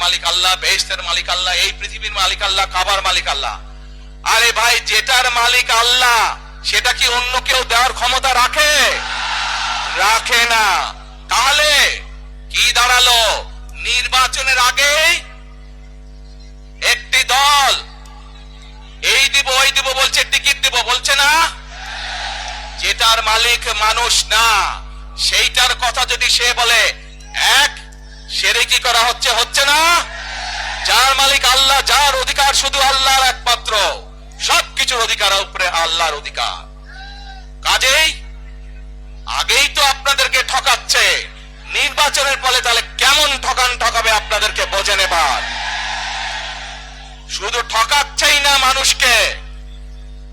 মালিক আল্লাহ, বেহেশতের মালিক আল্লাহ, এই পৃথিবীর মালিক আল্লাহ, কাবার মালিক আল্লাহ। আরে ভাই, যেটার মালিক আল্লাহ সেটা কি অন্য কেউ দেওয়ার ক্ষমতা রাখে? রাখে না। তাহলে কি দাঁড়ালো? নির্বাচনের আগে একটি দল এই দিব ওই দিব বলছে, টিকিট দিব বলছে না? যেটার মালিক মানুষ না সেইটার কথা যদি সে বলে, এক শিরকি করা হচ্ছে, হচ্ছে না? যার মালিক আল্লাহ, যার অধিকার শুধু আল্লাহর একমাত্র, সবকিছুর অধিকার উপরে আল্লাহর অধিকার। কাজেই আগেই তো আপনাদেরকে ঠকাচ্ছে, নির্বাচনের ফলে তাহলে কেমন ঠকাবে আপনাদেরকে বোঝে নেবার। শুধু ঠকাচ্ছেই না মানুষকে,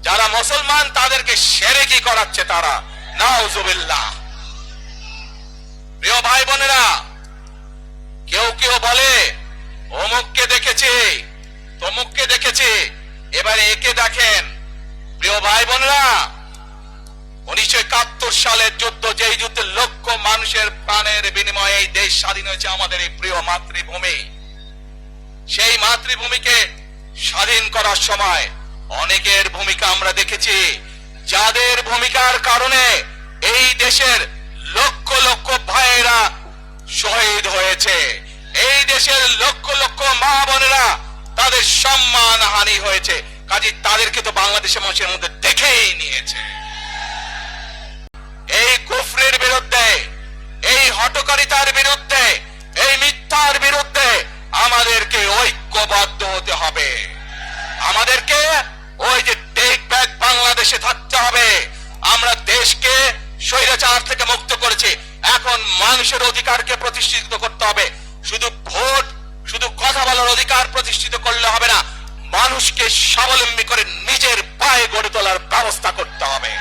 যারা মুসলমান তাদেরকে শিরকি করাচ্ছে তারা, নাউজুবিল্লাহ। প্রিয় ভাই বোনেরা, কেউ কেউ বলে অমুককে দেখেছি, তমুককে দেখেছি, এবারে একে দেখেন। প্রিয় ভাই বোনেরা, 1971 সালের যুদ্ধ, যেই যুদ্ধে লক্ষ মানুষের প্রাণের বিনিময়ে এই দেশ স্বাধীন হয়েছে, আমাদের এই প্রিয় মাতৃভূমি, সেই মাতৃভূমিকে স্বাধীন করার সময় অনেকের ভূমিকা আমরা দেখেছি, যাদের ভূমিকার কারণে এই দেশের লক্ষ লক্ষ ভাইয়েরা শহীদ হয়েছে, এই দেশের লক্ষ লক্ষ মা বোনেরা তাদের সম্মান হানি হয়েছে। কাজে তাদেরকে তো বাংলাদেশের মানুষের মধ্যে দেখেই নিয়েছে। এই কুফরের বিরুদ্ধে, এই হঠকারিতার বিরুদ্ধে, এই মিথ্যার বিরুদ্ধে আমাদেরকে ঐক্যবদ্ধ হতে হবে। আমাদেরকে ওই যে টেক ব্যাক বাংলাদেশে থাকতে হবে। আমরা দেশকে স্বৈরাচার থেকে মুক্ত করেছি, এখন মানুষের অধিকারকে প্রতিষ্ঠিত করতে হবে। শুধু ভোট, শুধু কথা বলার অধিকার প্রতিষ্ঠিত করলে হবে না, মানুষকে স্বাবলম্বী করে নিজের পায়ে গড়ে তোলার ব্যবস্থা করতে হবে।